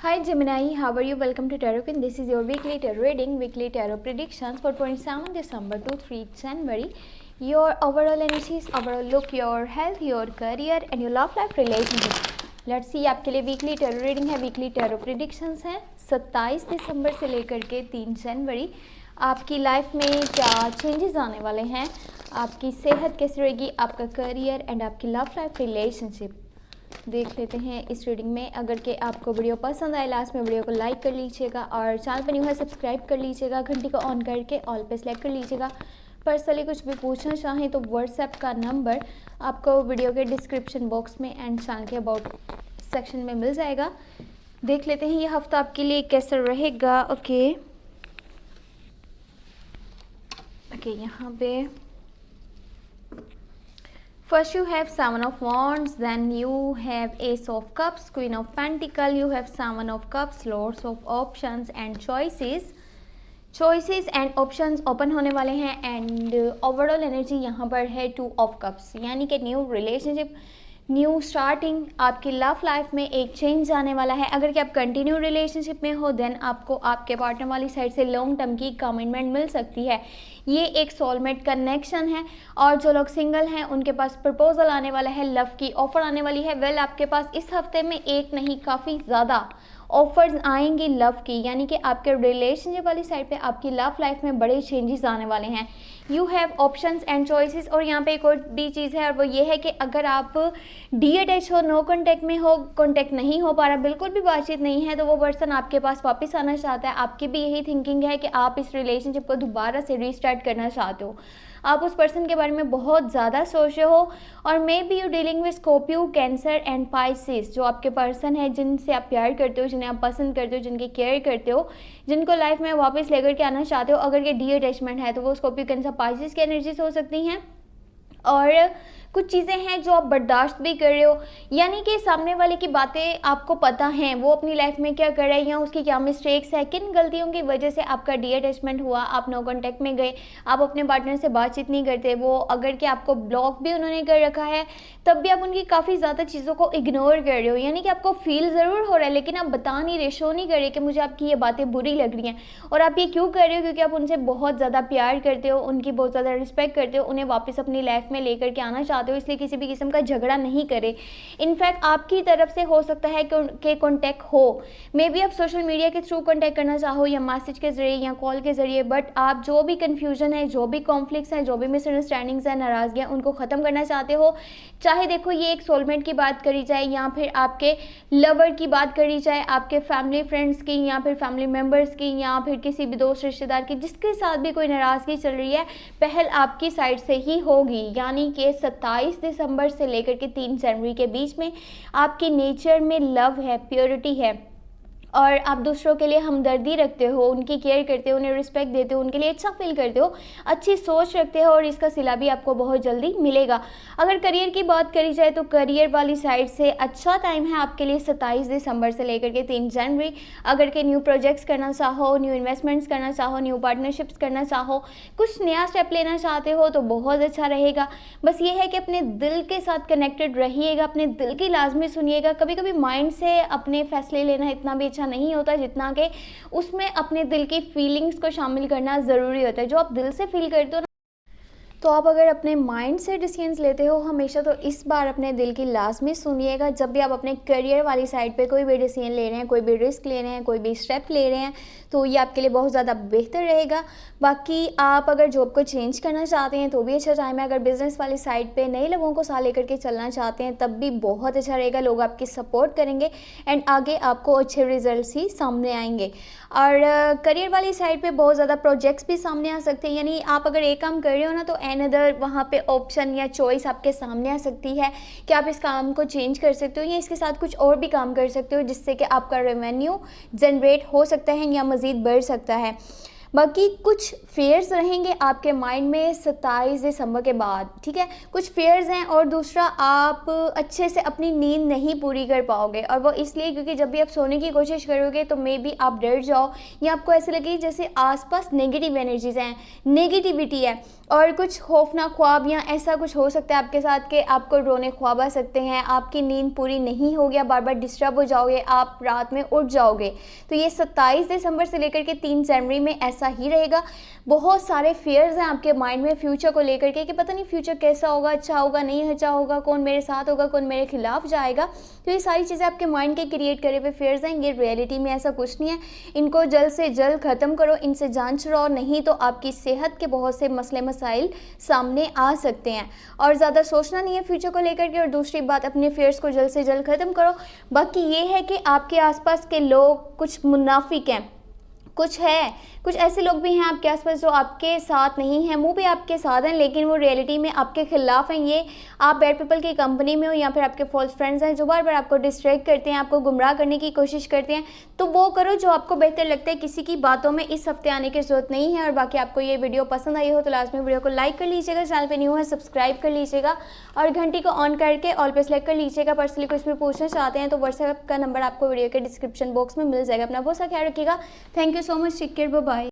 Hi Gemini, how are you? Welcome to Tarot Pin. This is your weekly tarot reading, weekly tarot predictions for 27 December to 3 January. Your overall energies, overall look, your health, your career and your love life relationship. Let's see आपके लिए weekly tarot reading है, weekly tarot predictions हैं 27 दिसंबर से लेकर के 3 जनवरी। आपकी life में क्या चेंजेस आने वाले हैं, आपकी सेहत कैसी रहेगी, आपका करियर एंड आपकी लव लाइफ रिलेशनशिप देख लेते हैं इस रीडिंग में। अगर के आपको वीडियो पसंद आए लास्ट में वीडियो को लाइक कर लीजिएगा और चैनल पर न्यू है सब्सक्राइब कर लीजिएगा, घंटी को ऑन करके ऑल पे सेलेक्ट कर लीजिएगा। पर्सनली कुछ भी पूछना चाहें तो व्हाट्सएप का नंबर आपको वीडियो के डिस्क्रिप्शन बॉक्स में एंड चैनल के अबाउट सेक्शन में मिल जाएगा। देख लेते हैं ये हफ्ता आपके लिए कैसा रहेगा। ओके यहाँ पे First you have Seven of Wands, then you have Ace of Cups, Queen of Pentacles, you have Seven of Cups, Lords of Options and Choices and Options open होने वाले हैं एंड ओवरऑल एनर्जी यहाँ पर है two of cups, यानी कि new relationship, new starting, आपकी love life में एक चेंज आने वाला है। अगर कि आप कंटिन्यू रिलेशनशिप में हो देन आपको आपके पार्टनर वाली साइड से लॉन्ग टर्म की कमिटमेंट मिल सकती है। ये एक सोलमेट कनेक्शन है और जो लोग सिंगल हैं उनके पास प्रपोजल आने वाला है, लव की ऑफर आने वाली है। वेल आपके पास इस हफ्ते में एक नहीं काफ़ी ज़्यादा ऑफर्स आएंगी लव की, यानी कि आपके रिलेशनशिप वाली साइड पे आपकी लव लाइफ में बड़े चेंजेस आने वाले हैं। You have options and choices. और यहाँ पे एक और भी चीज़ है और वो ये है कि अगर आप डी अटैच हो, नो कॉन्टैक्ट में हो, कॉन्टैक्ट नहीं हो पा रहा, बिल्कुल भी बातचीत नहीं है, तो वो पर्सन आपके पास वापस आना चाहता है। आपकी भी यही थिंकिंग है कि आप इस रिलेशनशिप को दोबारा से रीस्टार्ट करना चाहते हो। आप उस पर्सन के बारे में बहुत ज़्यादा सोच रहे हो और may be you dealing with Scorpio, cancer and Pisces. जो आपके पर्सन है जिनसे आप प्यार करते हो, जिन्हें आप पसंद करते हो, जिनकी केयर करते हो, जिनको लाइफ में वापस लेकर के आना चाहते हो। अगर ये डी अटैचमेंट है तो वो स्कॉर्पियो, कैंसर, पाइसेस की एनर्जीज हो सकती हैं। और कुछ चीज़ें हैं जो आप बर्दाश्त भी कर रहे हो, यानी कि सामने वाले की बातें आपको पता हैं, वो अपनी लाइफ में क्या कर रहा है या उसकी क्या मिस्टेक्स है, किन गलतियों की वजह से आपका डी अटैचमेंट हुआ, आप नो कॉन्टैक्ट में गए, आप अपने पार्टनर से बातचीत नहीं करते। वो अगर कि आपको ब्लॉक भी उन्होंने कर रखा है तब भी आप उनकी काफ़ी ज़्यादा चीज़ों को इग्नोर कर रहे हो, यानी कि आपको फील ज़रूर हो रहा है लेकिन आप बता नहीं रहे, शो नहीं कर रहे कि मुझे आपकी ये बातें बुरी लग रही हैं। और आप ये क्यों कर रहे हो? क्योंकि आप उनसे बहुत ज़्यादा प्यार करते हो, उनकी बहुत ज़्यादा रिस्पेक्ट करते हो, उन्हें वापस अपनी लाइफ में लेकर के आना चाहते हो, इसलिए किसी भी किस्म का झगड़ा नहीं करे। इनफैक्ट आपकी तरफ से हो सकता है कि कॉन्टैक्ट हो, मे बी आप सोशल मीडिया के थ्रू कॉन्टैक्ट करना चाहो या मैसेज के जरिए या कॉल के जरिए, बट आप जो भी कन्फ्यूजन है, जो भी कॉन्फ्लिक्ट्स हैं, जो भी मिसअंडरस्टैंडिंग्स हैं, नाराज़गियाँ, उनको ख़त्म करना चाहते हो। चाहे देखो ये एक सोलमेट की बात करी जाए या फिर आपके लवर की बात करी जाए, आपके फैमिली फ्रेंड्स की या फिर फैमिली मेम्बर्स की या फिर किसी भी दोस्त रिश्तेदार की, जिसके साथ भी कोई नाराज़गी चल रही है, पहल आपकी साइड से ही होगी। यानी कि 27 दिसंबर से लेकर के 3 जनवरी के बीच में आपके नेचर में लव है, प्योरिटी है और आप दूसरों के लिए हमदर्दी रखते हो, उनकी केयर करते हो, उन्हें रिस्पेक्ट देते हो, उनके लिए अच्छा फील करते हो, अच्छी सोच रखते हो और इसका सिला भी आपको बहुत जल्दी मिलेगा। अगर करियर की बात करी जाए तो करियर वाली साइड से अच्छा टाइम है आपके लिए 27 दिसंबर से लेकर के 3 जनवरी। अगर के न्यू प्रोजेक्ट्स करना चाहो, न्यू इन्वेस्टमेंट्स करना चाहो, न्यू पार्टनरशिप्स करना चाहो, कुछ नया स्टेप लेना चाहते हो तो बहुत अच्छा रहेगा। बस ये है कि अपने दिल के साथ कनेक्टेड रहिएगा, अपने दिल की लाजमी सुनिएगा। कभी कभी माइंड से अपने फैसले लेना इतना भी नहीं होता जितना कि उसमें अपने दिल की फीलिंग्स को शामिल करना ज़रूरी होता है। जो आप दिल से फील करते हो ना, तो आप अगर अपने माइंड से डिसीजंस लेते हो हमेशा, तो इस बार अपने दिल की लाजमी सुनिएगा। जब भी आप अपने करियर वाली साइड पे कोई भी डिसीजन ले रहे हैं, कोई भी रिस्क ले रहे हैं, कोई भी स्टेप ले रहे हैं, तो ये आपके लिए बहुत ज़्यादा बेहतर रहेगा। बाकी आप अगर जॉब को चेंज करना चाहते हैं तो भी अच्छा टाइम है। अगर बिज़नेस वाली साइड पे नए लोगों को साथ लेकर के चलना चाहते हैं तब भी बहुत अच्छा रहेगा। लोग आपकी सपोर्ट करेंगे एंड आगे आपको अच्छे रिजल्ट्स ही सामने आएंगे। और करियर वाली साइड पे बहुत ज़्यादा प्रोजेक्ट्स भी सामने आ सकते हैं, यानी आप अगर एक काम कर रहे हो ना तो अनदर वहाँ पे ऑप्शन या चॉइस आपके सामने आ सकती है कि आप इस काम को चेंज कर सकते हो या इसके साथ कुछ और भी काम कर सकते हो, जिससे कि आपका रेवेन्यू जनरेट हो सकता है या मज़ीद बढ़ सकता है। बाकी कुछ फेयर्स रहेंगे आपके माइंड में 27 दिसंबर के बाद, ठीक है, कुछ फेयर्स हैं। और दूसरा, आप अच्छे से अपनी नींद नहीं पूरी कर पाओगे, और वो इसलिए क्योंकि जब भी आप सोने की कोशिश करोगे तो मे बी आप डर जाओ या आपको ऐसे लगे जैसे आसपास नेगेटिव एनर्जीज हैं, नेगेटिविटी है, और कुछ खौफनाक ख्वाब या ऐसा कुछ हो सकता है आपके साथ कि आपको रोने ख्वाब आ सकते हैं, आपकी नींद पूरी नहीं होगी, बार बार डिस्टर्ब हो जाओगे, आप रात में उठ जाओगे। तो ये 27 दिसंबर से लेकर के 3 जनवरी में ऐसा ही रहेगा। बहुत सारे फेयर्स हैं आपके माइंड में फ्यूचर को लेकर के कि पता नहीं फ्यूचर कैसा होगा, अच्छा होगा, नहीं अच्छा होगा, कौन मेरे साथ होगा, कौन मेरे खिलाफ जाएगा। तो ये सारी चीज़ें आपके माइंड के क्रिएट करे हुए फेयर्स हैं, ये रियलिटी में ऐसा कुछ नहीं है। इनको जल्द से जल्द ख़त्म करो, इनसे जान छुड़ाओ, नहीं तो आपकी सेहत के बहुत से मसले मसाइल सामने आ सकते हैं। और ज़्यादा सोचना नहीं है फ्यूचर को लेकर के। और दूसरी बात, अपने फेयर्स को जल्द से जल्द ख़त्म करो। बाकी ये है कि आपके आसपास के लोग कुछ मुनाफिक हैं, कुछ ऐसे लोग भी हैं आपके आसपास जो आपके साथ नहीं हैं, मुंह पे आपके साथ हैं लेकिन वो रियलिटी में आपके खिलाफ हैं। ये आप बैड पीपल की कंपनी में हो या फिर आपके फॉल्स फ्रेंड्स हैं जो बार बार आपको डिस्ट्रैक्ट करते हैं, आपको गुमराह करने की कोशिश करते हैं। तो वो करो जो आपको बेहतर लगता है, किसी की बातों में इस हफ्ते आने की ज़रूरत नहीं है। और बाकी आपको ये वीडियो पसंद आई हो तो लास्ट में वीडियो को लाइक कर लीजिएगा, चैनल पर न्यू है सब्सक्राइब कर लीजिएगा और घंटी को ऑन करके ऑल पे सेलेक्ट कर लीजिएगा। पर्सनली कुछ भी पूछना चाहते हैं तो व्हाट्सएप का नंबर आपको वीडियो के डिस्क्रिप्शन बॉक्स में मिल जाएगा। अपना बहुत सा ख्याल रखिएगा। Thank you so much, take care, bye bye.